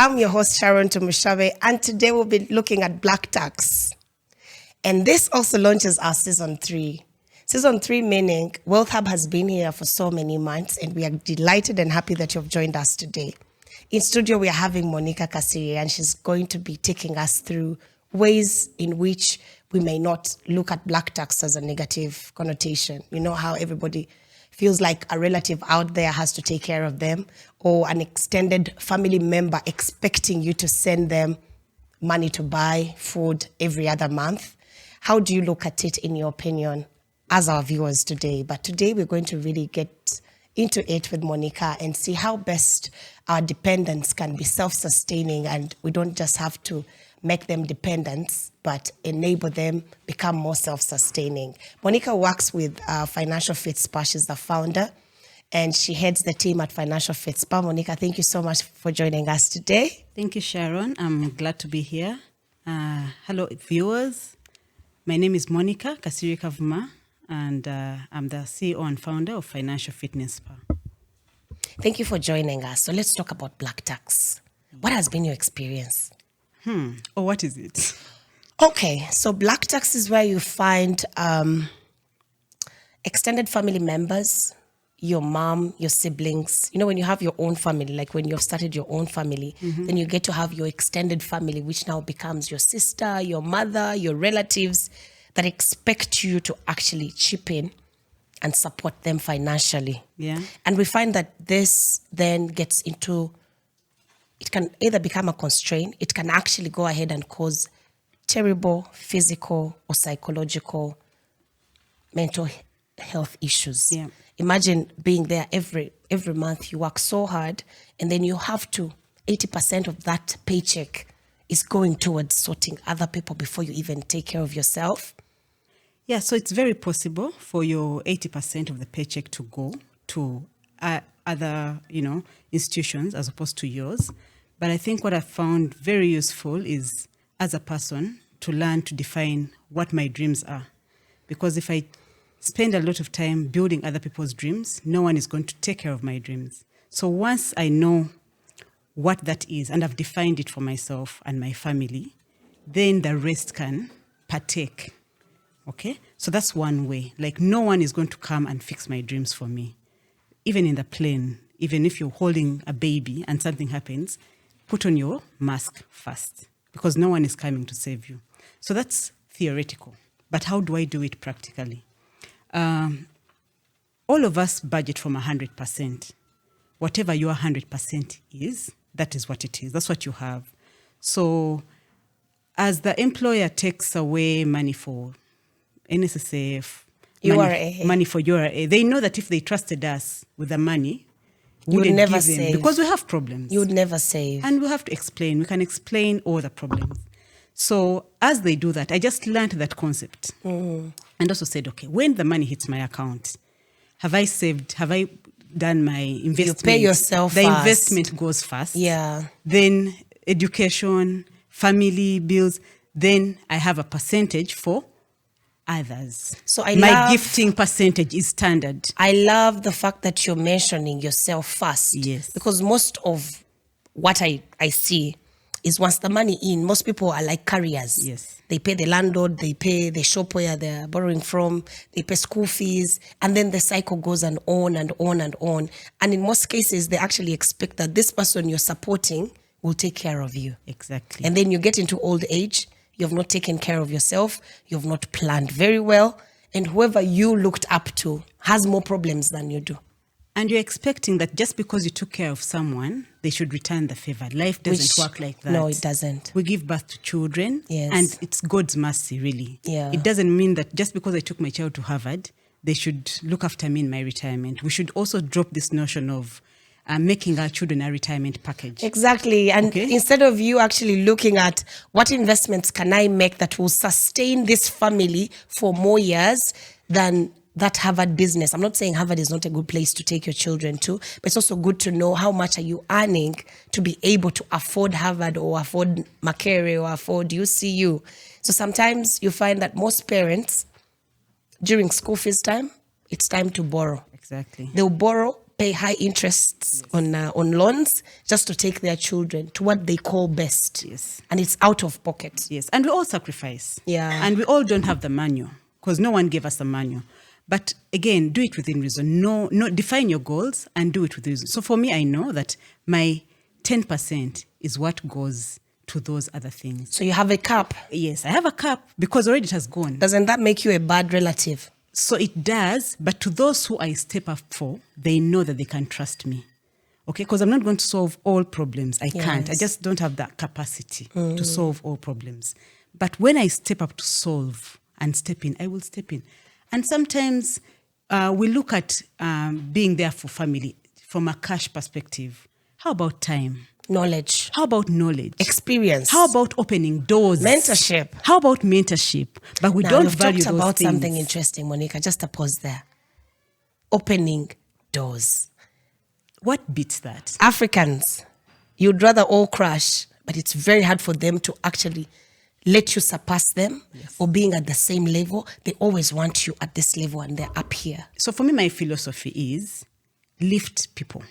I'm your host, Sharon Tumushabe, and today we'll be looking at black tax. And this also launches our season 3. Season 3 meaning Wealth Hub has been here for so many months, and we are delighted and happy that you've joined us today. In studio, we are having Monica Kasirye, and she's going to be taking us through ways in which we may not look at black tax as a negative connotation. You know how everybody feels like a relative out there has to take care of them, or an extended family member expecting you to send them money to buy food every other month. How do you look at it, in your opinion, as our viewers today? But today we're going to really get into it with Monica and see how best our dependents can be self-sustaining, and we don't just have to make them dependents, but enable them become more self-sustaining. Monica works with Financial Fit Spa. She's the founder, and she heads the team at Financial Fit Spa. Monica, thank you so much for joining us today. Thank you, Sharon. I'm glad to be here. Hello, viewers. My name is Monica Kasirye Kavuma, and I'm the CEO and founder of Financial Fitness Spa. Thank you for joining us. So let's talk about black tax. What has been your experience? What is it? Okay, so black tax is where you find extended family members, your mom, your siblings. You know, when you have your own family, like when you've started your own family, then you get to have your extended family, which now becomes your sister, your mother, your relatives, that expect you to actually chip in and support them financially. Yeah. And we find that this then gets into, it can either become a constraint, it can actually go ahead and cause terrible physical or psychological mental health issues. Yeah. Imagine being there every month. You work so hard, and then you have to, 80% of that paycheck is going towards sorting other people before you even take care of yourself. Yeah, so it's very possible for your 80% of the paycheck to go to other, institutions as opposed to yours. But I think what I found very useful is, as a person, to learn to define what my dreams are. Because if I spend a lot of time building other people's dreams, no one is going to take care of my dreams. So once I know what that is, and I've defined it for myself and my family, then the rest can partake. Okay? So that's one way. Like, no one is going to come and fix my dreams for me. Even in the plane, even if you're holding a baby and something happens, put on your mask first, because no one is coming to save you. So that's theoretical. But how do I do it practically? All of us budget from 100%. Whatever your 100% is, that is what it is. That's what you have. So as the employer takes away money for NSSF, money for URA, they know that if they trusted us with the money, we would never save, because we have problems. You would never save. And we have to explain. We can explain all the problems. So as they do that, I just learned that concept. And also said, okay, when the money hits my account, have I saved? Have I done my investment? You pay yourself The first. investment goes first. Yeah. Then education, family bills. Then I have a percentage for others. So my gifting percentage is standard. I love the fact that you're mentioning yourself first. Yes. Because most of what I see is, once the money in, most people are like carriers. Yes. They pay the landlord, they pay the shop where they're borrowing from, they pay school fees, and then the cycle goes and on and on and on. And in most cases, they actually expect that this person you're supporting will take care of you. Exactly. And then you get into old age, you have not taken care of yourself, you have not planned very well, and whoever you looked up to has more problems than you do. And you're expecting that just because you took care of someone, they should return the favor. Life doesn't work like that. No, it doesn't. We give birth to children, Yes. and it's God's mercy, really. Yeah. It doesn't mean that just because I took my child to Harvard, they should look after me in my retirement. We should also drop this notion of making our children a retirement package. Exactly. And Okay. instead of you actually looking at what investments can I make that will sustain this family for more years than that Harvard business. I'm not saying Harvard is not a good place to take your children to, but it's also good to know how much are you earning to be able to afford Harvard or afford Makerere or afford UCU. So sometimes you find that most parents, during school fees time, it's time to borrow. Exactly. They'll borrow, pay high interests on loans just to take their children to what they call best. Yes. And it's out of pocket. Yes. And we all sacrifice. Yeah. And we all don't have the manual because no one gave us the manual. But again, do it within reason. No, define your goals and do it within reason. So for me, I know that my 10% is what goes to those other things. So you have a cap. Yes, I have a cap because already it has gone. Doesn't that make you a bad relative? So it does, but to those who I step up for, they know that they can trust me. Okay, because I'm not going to solve all problems. I can't. I just don't have that capacity to solve all problems. But when I step up to solve and step in, I will step in. And sometimes we look at being there for family from a cash perspective. How about time? Knowledge. How about knowledge? Experience. How about opening doors? Mentorship. How about mentorship? But we don't you've value talked those about things. something interesting, Monica. Just a pause there. Opening doors. What beats that? Africans, you'd rather all crash, but it's very hard for them to actually let you surpass them or being at the same level. They always want you at this level and they're up here. So for me, my philosophy is lift people.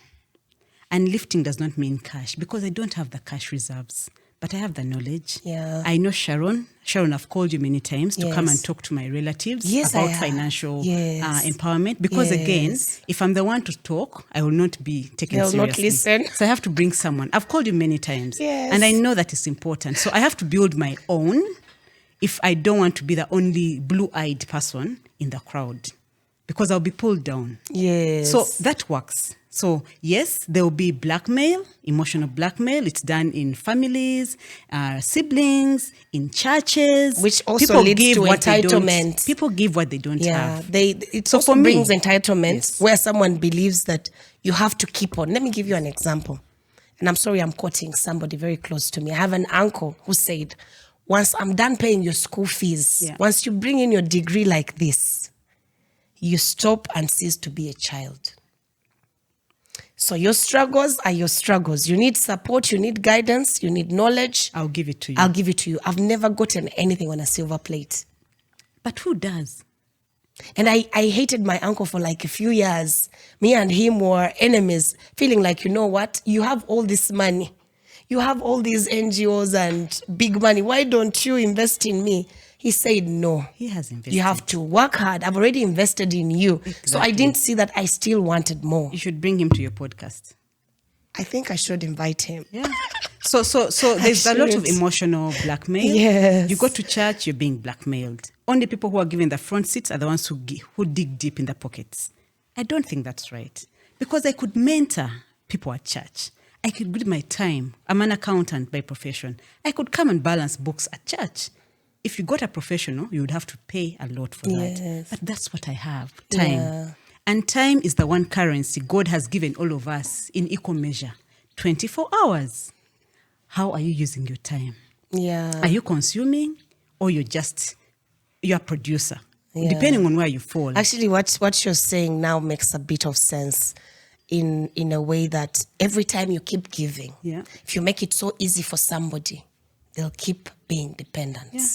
And lifting does not mean cash because I don't have the cash reserves, but I have the knowledge. Yeah. I know Sharon. Sharon, I've called you many times to come and talk to my relatives about financial empowerment. Because again, if I'm the one to talk, I will not be taken seriously. They'll not listen. So I have to bring someone. I've called you many times. Yes. And I know that it's important. So I have to build my own if I don't want to be the only blue-eyed person in the crowd. Because I'll be pulled down. Yes. So that works. So yes, there will be blackmail, emotional blackmail. It's done in families, siblings, in churches. Which also leads to entitlement. People give what they don't have. It also brings entitlement where someone believes that you have to keep on. Let me give you an example. And I'm sorry, I'm quoting somebody very close to me. I have an uncle who said, once I'm done paying your school fees, once you bring in your degree like this, you stop and cease to be a child. So your struggles are your struggles. You need support, you need guidance, you need knowledge. I'll give it to you. I'll give it to you. I've never gotten anything on a silver plate. But who does? And I hated my uncle for like a few years. Me and him were enemies, feeling like, you know what? You have all this money. You have all these NGOs and big money. Why don't you invest in me? He said, no. He has invested. You have to work hard. I've already invested in you. Exactly. So I didn't see that I still wanted more. You should bring him to your podcast. I think I should invite him. Yeah. So there's a lot of emotional blackmail. Yes. You go to church, you're being blackmailed. Only people who are given the front seats are the ones who dig deep in the pockets. I don't think that's right. Because I could mentor people at church. I could give my time. I'm an accountant by profession. I could come and balance books at church. If you got a professional, you would have to pay a lot for that. But that's what I have, time. Yeah. And time is the one currency God has given all of us in equal measure. 24 hours. How are you using your time? Yeah. Are you consuming or you're a producer? Depending on where you fall. Actually, what you're saying now makes a bit of sense in a way that every time you keep giving, if you make it so easy for somebody, they'll keep being dependent. Yeah.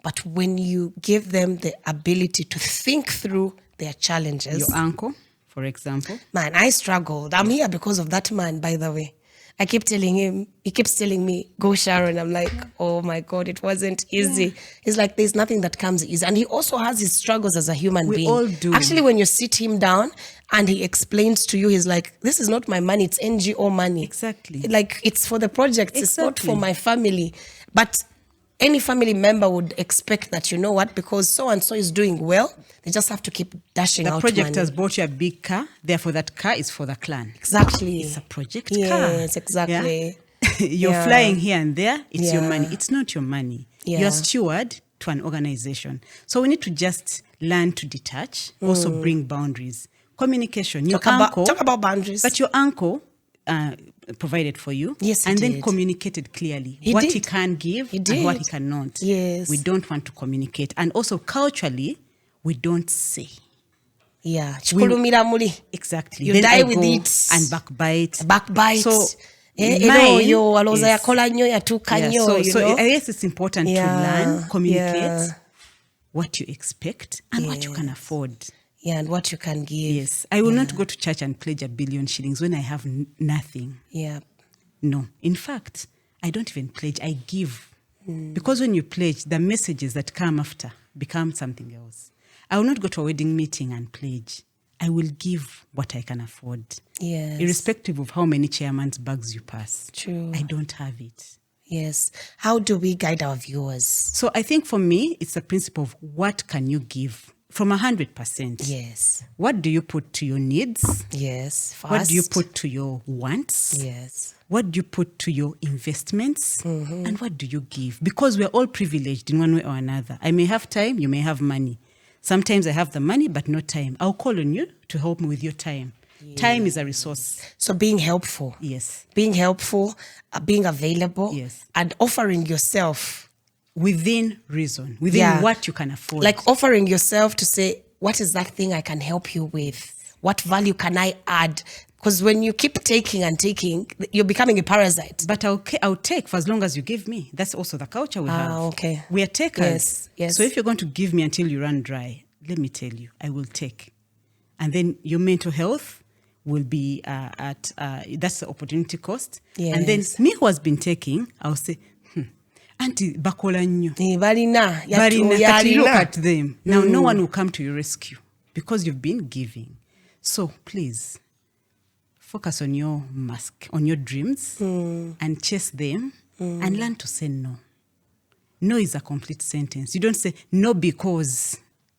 But when you give them the ability to think through their challenges. Your uncle, for example. Man, I struggled. I'm here because of that man, by the way. I keep telling him, he keeps telling me, go Sharon. I'm like, oh my God, it wasn't easy. He's like, there's nothing that comes easy. And he also has his struggles as a human being. We all do. Actually, when you sit him down and he explains to you, he's like, this is not my money, it's NGO money. Exactly. Like, it's for the projects, it's not for my family. But any family member would expect that, you know what, because so-and-so is doing well, they just have to keep dashing out money. The project has bought you a big car, therefore that car is for the clan. Exactly. It's a project car. Yes, exactly. Yeah? You're flying here and there, it's your money. It's not your money. You're a steward to an organization. So we need to just learn to detach, also bring boundaries. Communication. Talk about boundaries. But your uncle provided for you. Yes, he and did. then communicated clearly He what did. he can give He and did. what he cannot. Yes. We don't want to communicate. And also culturally, we don't say. Yeah. Chikulumira muli. Exactly. You Then die I with go it. and backbite. Backbite. So I guess it's important to learn, communicate what you expect and what you can afford. Yeah, and what you can give. Yes. I will not go to church and pledge 1 billion shillings when I have nothing. Yeah. No. In fact, I don't even pledge. I give. Because when you pledge, the messages that come after become something else. I will not go to a wedding meeting and pledge. I will give what I can afford. Yes. Irrespective of how many chairman's bags you pass. True. I don't have it. Yes. How do we guide our viewers? So I think for me, it's the principle of what can you give from 100%. Yes. What do you put to your needs? Yes. Fast. What do you put to your wants? Yes. What do you put to your investments? And what do you give? Because we're all privileged in one way or another. I may have time, you may have money. Sometimes I have the money, but no time. I'll call on you to help me with your time. Yeah. Time is a resource. So being helpful. Yes. Being helpful, being available. Yes. And offering yourself. Within reason, within what you can afford. Like offering yourself to say, what is that thing I can help you with? What value can I add? Because when you keep taking and taking, you're becoming a parasite. But I'll take for as long as you give me. That's also the culture we have. Okay. We are takers. Yes. So if you're going to give me until you run dry, let me tell you, I will take. And then your mental health will be that's the opportunity cost. Yes. And then me who has been taking, I'll say, Auntie bakola nnyo. Balina, kati look at them. Now no one will come to your rescue because you've been giving. So please, focus on your mask, on your dreams, and chase them, and learn to say no. No is a complete sentence. You don't say no because.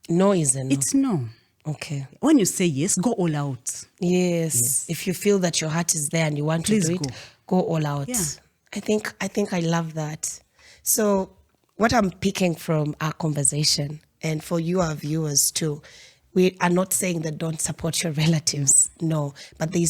No is a no. It's no. Okay. When you say yes, go all out. Yes. If you feel that your heart is there and you want Please to do it, go all out. Yeah. I think I love that. So what I'm picking from our conversation, and for you, our viewers too, we are not saying that don't support your relatives. No, but there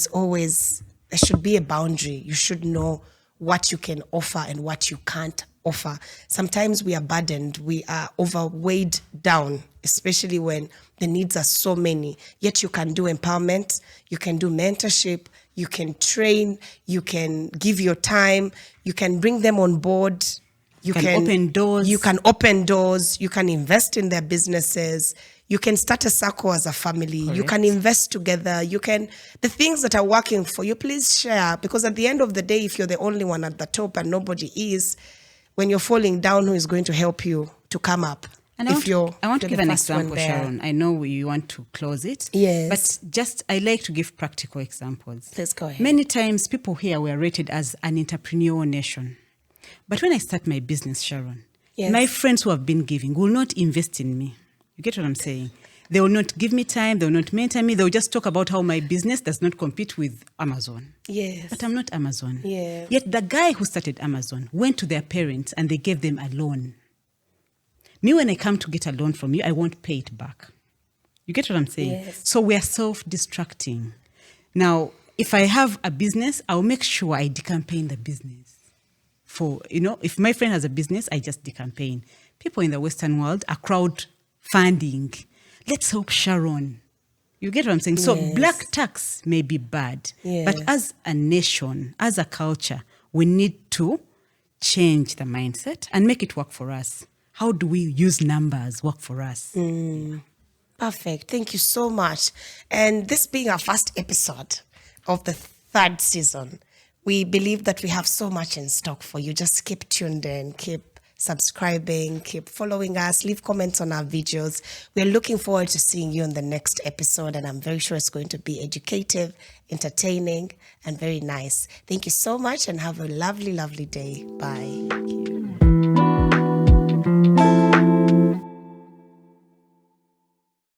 should be a boundary. You should know what you can offer and what you can't offer. Sometimes we are burdened. We are overweighed down, especially when the needs are so many. Yet you can do empowerment. You can do mentorship. You can train. You can give your time. You can bring them on board. You can open doors. You can open doors. You can invest in their businesses. You can start a circle as a family. Correct. You can invest together. The things that are working for you, please share. Because at the end of the day, if you're the only one at the top and nobody is, when you're falling down, who is going to help you to come up? And I want to give an example, Sharon. I know you want to close it. Yes. But I like to give practical examples. Let's go ahead. Many times people here were rated as an entrepreneurial nation. But when I start my business, Sharon, my friends who have been giving will not invest in me. You get what I'm saying? They will not give me time. They will not mentor me. They will just talk about how my business does not compete with Amazon. Yes. But I'm not Amazon. Yeah. Yet the guy who started Amazon went to their parents and they gave them a loan. Me, when I come to get a loan from you, I won't pay it back. You get what I'm saying? Yes. So we are self-destructing. Now, if I have a business, I'll make sure I decampaign the business. If my friend has a business, I just decampaign. People in the Western world are crowdfunding. Let's help Sharon. You get what I'm saying? So black tax may be bad. Yes. But as a nation, as a culture, we need to change the mindset and make it work for us. How do we use numbers work for us? Perfect. Thank you so much. And this being our first episode of the 3rd season, we believe that we have so much in stock for you. Just keep tuned in, keep subscribing, keep following us, leave comments on our videos. We're looking forward to seeing you in the next episode, and I'm very sure it's going to be educative, entertaining, and very nice. Thank you so much and have a lovely, lovely day. Bye.